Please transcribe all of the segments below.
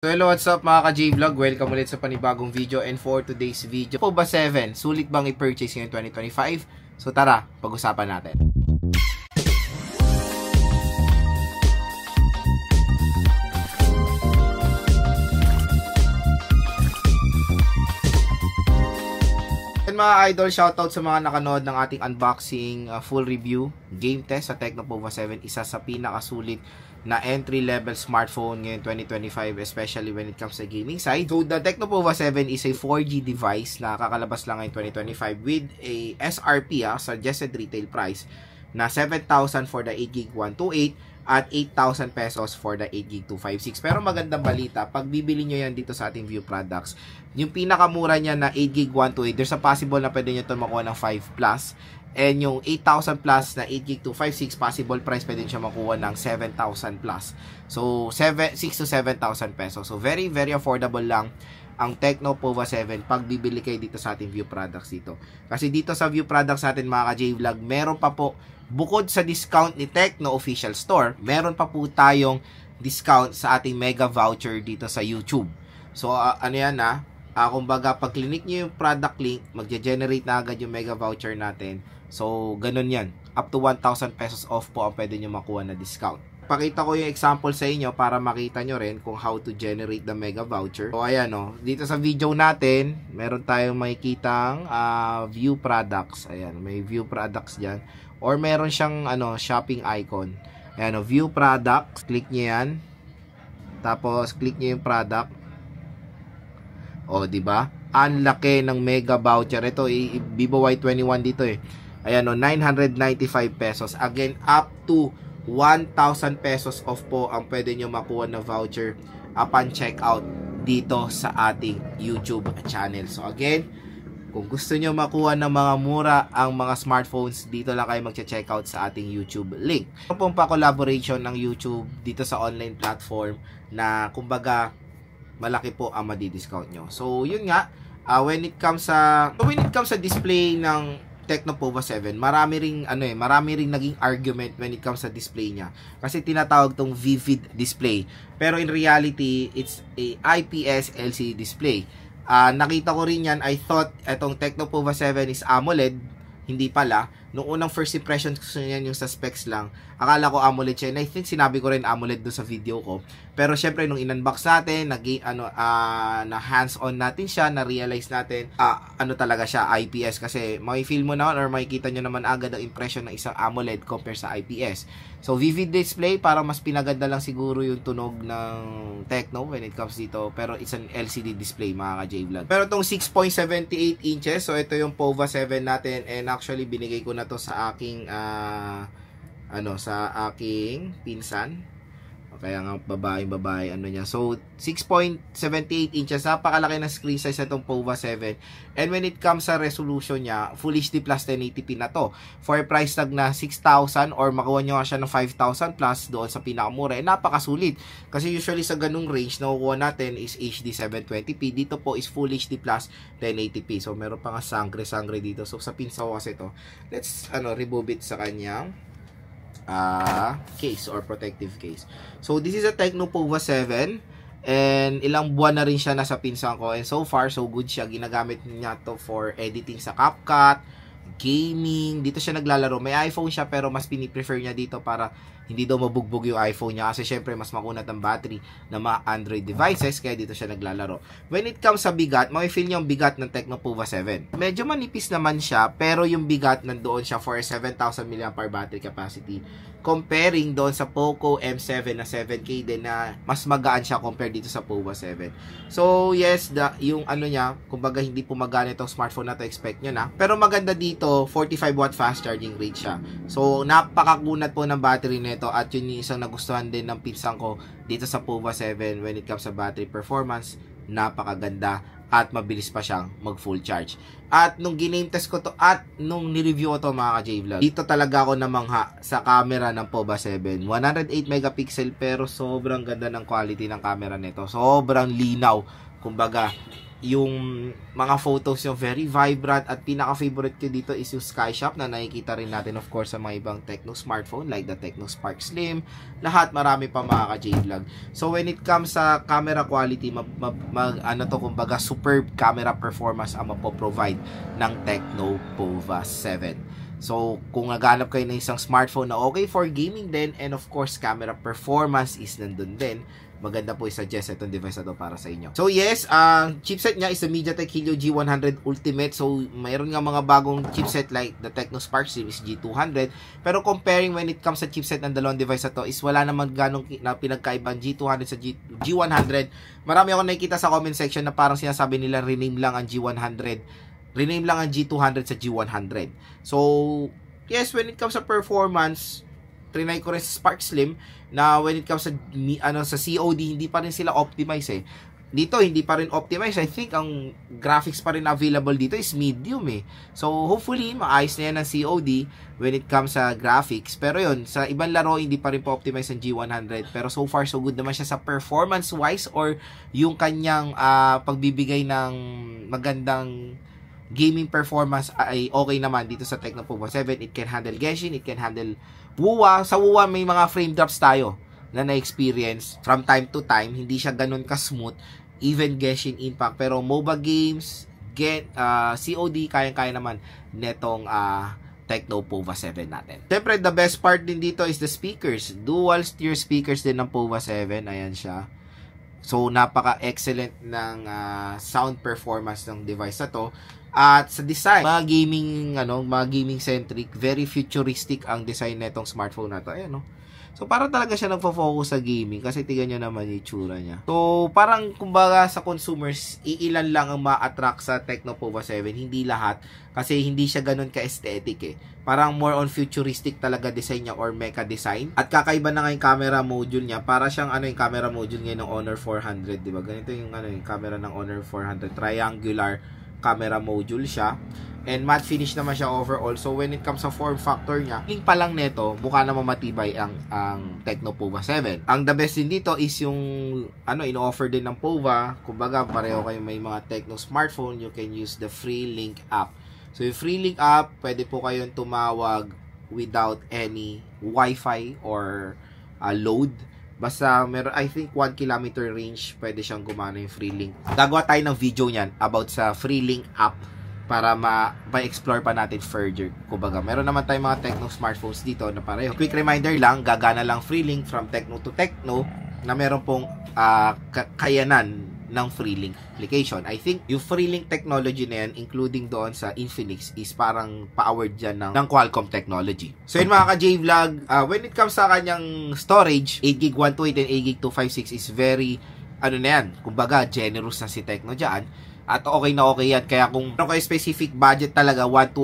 So hello, what's up mga ka-J-Vlog? Welcome ulit sa panibagong video, and for today's video, POVA 7, sulit bang i-purchase ngayon 2025? So tara, pag-usapan natin. And mga idol, shoutout sa mga nakanood ng ating unboxing, full review, game test sa Tecno POVA 7, isa sa pinakasulit na entry-level smartphone ngayon 2025, especially when it comes sa gaming side. So, the Tecno POVA 7 is a 4G device na kakalabas lang ngayon 2025 with a SRP, suggested retail price, na 7,000 for the 8GB 128 at 8,000 pesos for the 8GB 256. Pero magandang balita, pag bibili nyo yan dito sa ating View Products, yung pinakamura niya na 8GB 128, there's a possible na pwede nyo ito makuha ng 5 plus. And yung 8,000 plus na 8GB 256, possible price pwede siya makuha ng 7,000 plus. So, 6 to 7,000 pesos. So, very, very affordable lang ang Tecno POVA 7 pag bibili kayo dito sa ating View Products dito. Kasi dito sa View Products natin mga ka-J-Vlog, meron pa po, bukod sa discount ni Tecno Official Store, meron pa po tayong discount sa ating mega voucher dito sa YouTube. So, ano yan kumbaga, pag click nyo yung product link, magge-generate na agad yung mega voucher natin. So, ganun yan. Up to 1,000 pesos off po ang pwede nyo makuha na discount. Pakita ko yung example sa inyo para makita nyo rin kung how to generate the mega voucher. So, ayan dito sa video natin, meron tayong makikitang view products. Ayan, may view products dyan. Or meron siyang shopping icon. Ayan, view products. Click nyo yan. Tapos, click nyo yung product. O, diba? Ang laki ng mega voucher. Ito, Vivo Y21 dito Ayan 995 pesos. Again, up to 1,000 pesos off po ang pwede nyo makuha na voucher upon checkout dito sa ating YouTube channel. So again, kung gusto nyo makuha ng mga mura ang mga smartphones, dito lang kayo magche-checkout sa ating YouTube link. Ito pong pa-collaboration ng YouTube dito sa online platform na kumbaga malaki po ang madi-discount nyo. So yun nga, when it comes sa display ng Tecno POVA 7, marami ring naging argument when it comes sa display niya. Kasi tinatawag tong vivid display. Pero in reality, it's a IPS LCD display. Nakita ko rin yan, I thought etong Tecno POVA 7 is AMOLED. Hindi pala. Nung unang first impression ko yan yung sa specs lang, akala ko AMOLED siya. And I think sinabi ko rin AMOLED doon sa video ko. Pero syempre nung in-unbox natin, na hands-on natin siya, na-realize natin, talaga siya, IPS. Kasi may-feel mo naman or makikita nyo naman agad ang impression ng isang AMOLED compare sa IPS. So, vivid display, para mas pinaganda lang siguro yung tunog ng Tecno when it comes dito. Pero it's an LCD display, mga ka-J-Vlog. Pero itong 6.78 inches, so ito yung POVA 7 natin. And actually, binigay ko na to sa aking sa aking pinsan. Kaya nga babae niya. So 6.78 inches, napakalaki ng screen size itong POVA 7. And when it comes sa resolution niya, Full HD plus 1080p na to. For a price tag na 6,000 or makuha nyo nga siya ng 5,000 plus doon sa pinakamura, napakasulit. Kasi usually sa ganung range na kukuha natin is HD 720p. Dito po is Full HD plus 1080p. So meron pa nga sangre dito. So sa pinsa ko kasi to, let's remove it sa kanyang case or protective case. So this is a Tecno POVA 7 and ilang buwan na rin siya nasa pinsan ko, and so far so good siya. Ginagamit niya to for editing sa CapCut, gaming. Dito siya naglalaro. May iPhone siya pero mas piniprefer niya dito para hindi daw mabugbog yung iPhone niya kasi syempre mas makunat ang battery ng mga Android devices, kaya dito siya naglalaro. When it comes sa bigat, may-feel niyo yung bigat ng Tecno POVA 7. Medyo manipis naman siya, pero yung bigat nandoon siya for 7,000 mAh battery capacity. Comparing doon sa Poco M7 na 7K din na mas magaan siya compare dito sa POVA 7. So yes, yung niya, kumbaga hindi po magana itong smartphone na to, expect nyo na. Pero maganda dito, 45 watt fast charging rate siya. So napakakunat po ng battery nito, at yun yung isang nagustuhan din ng pinsan ko dito sa POVA 7 when it comes sa battery performance. Napakaganda at mabilis pa siyang mag full charge. At nung giname test ko to at nung nireview ko to mga ka-J-Vlog, dito talaga ako namangha sa camera ng POVA 7. 108 megapixel pero sobrang ganda ng quality ng camera nito. Sobrang linaw. Kumbaga, yung mga photos yung very vibrant, at pinaka-favorite ko dito is yung Skyshop na nakikita rin natin of course sa mga ibang Tecno smartphone like the Tecno Spark Slim, lahat marami pa mga ka-J-Vlog. So when it comes sa camera quality, kumbaga superb camera performance ang mapoprovide ng Tecno POVA 7. So, kung naghanap kayo ng isang smartphone na okay for gaming din, and of course, camera performance is nandun din, maganda po i-suggest itong device na to para sa inyo. So, yes, ang chipset niya is the MediaTek Helio G100 Ultimate. So, mayroon nga mga bagong chipset like the Tecno Spark Series G200. Pero comparing when it comes sa chipset ng dalawang device na to, is wala naman ganong na pinagkaibang G200 sa G100. Marami ako nakikita sa comment section na parang sinasabi nila rename lang ang G100. Rename lang ang G200 sa G100. So, yes, when it comes sa performance, trinay ko rin sa Spark Slim na when it comes sa sa COD, hindi pa rin sila optimize eh. Dito, hindi pa rin optimize. I think ang graphics pa rin available dito is medium eh. So, hopefully, maayos na yan ang COD when it comes sa graphics. Pero yun, sa ibang laro, hindi pa rin po optimize ang G100. Pero so far, so good naman siya sa performance-wise or yung kanyang pagbibigay ng magandang gaming performance ay okay naman dito sa Tecno POVA 7. It can handle Genshin, it can handle WUWA. Sa WUWA may mga frame drops tayo na na-experience from time to time. Hindi siya ganun ka-smooth. Even Genshin Impact. Pero MOBA games, COD, kayang-kaya naman netong Tecno POVA 7 natin. Siyempre, the best part din dito is the speakers. Dual steer speakers din ng POVA 7. Ayan siya. So, napaka-excellent ng sound performance ng device na to. At sa design, mga gaming centric, very futuristic ang design nitong smartphone na to. Ayan, no? So, parang talaga siya nagfo-focus sa gaming kasi tignan nyo naman yung itsura niya. So, parang kumbaga sa consumers, iilan lang ang ma-attract sa Tecno POVA 7, hindi lahat. Kasi hindi siya ganun ka-aesthetic eh. Parang more on futuristic talaga design niya or mecha design. At kakaiba na nga yung camera module niya. Para siyang yung camera module ngayon ng Honor 400, di ba? Ganito yung yung camera ng Honor 400, triangular camera module siya. And matte finish naman siya overall. So when it comes sa form factor niya, link pa lang neto, mukha naman matibay ang Tecno POVA 7. Ang the best din dito is yung ino-offer din ng POVA. Kumbaga pareho kayo may mga Tecno smartphone, you can use the Free Link app. So yung Free Link app, pwede po kayong tumawag without any Wi-Fi or load. Basta meron, I think 1 kilometer range, pwede siyang gumana yung Free Link. Gagawa tayo ng video niyan about sa Free Link app para ma-explore pa natin further. Kumbaga, meron naman tayong mga Tecno smartphones dito na pareho. Quick reminder lang, gagana lang Free Link from Tecno to Tecno na meron pong kayanan ng Free Link application. I think yung Free Link technology na yan, including doon sa Infinix, is parang powered dyan ng Qualcomm technology. So yun mga ka-J-Vlog, when it comes sa kanyang storage, 8GB 128 and 8GB 256 is very, kumbaga, generous na si Tecno dyan. At okay na okay yan. Kaya kung meron kayo specific budget talaga, 5,000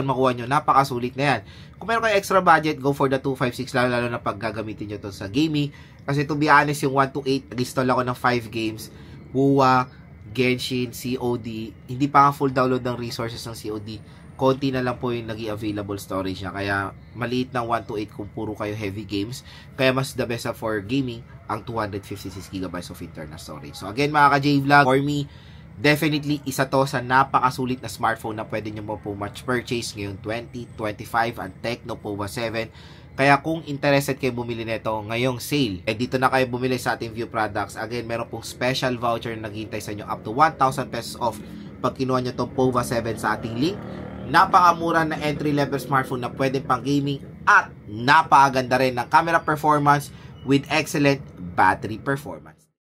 makuha nyo, napakasulit na yan. Kung meron kayo extra budget, go for the 256, lalo na pag gagamitin nyo to sa gaming. Kasi to be honest, yung 128, nag-install ako ng 5 games. WUWA, Genshin, COD. Hindi pa nga full download ng resources ng COD. Konti na lang po yung naging available storage niya. Kaya maliit ng 128 kung puro kayo heavy games. Kaya mas the best for gaming ang 256GB of internal storage. So again mga ka-J-Vlog, for me, definitely isa to sa napakasulit na smartphone na pwede nyo po match purchase ngayong 2025 ang Tecno POVA 7. Kaya kung interested kayo bumili nito ngayong sale, dito na kayo bumili sa ating View Products. Again, meron pong special voucher na naghihintay sa inyo up to 1,000 pesos off pag kinuha nyo itong POVA 7 sa ating link. Napakamura na entry-level smartphone na pwede pang gaming at napakaganda rin ng camera performance with excellent battery performance.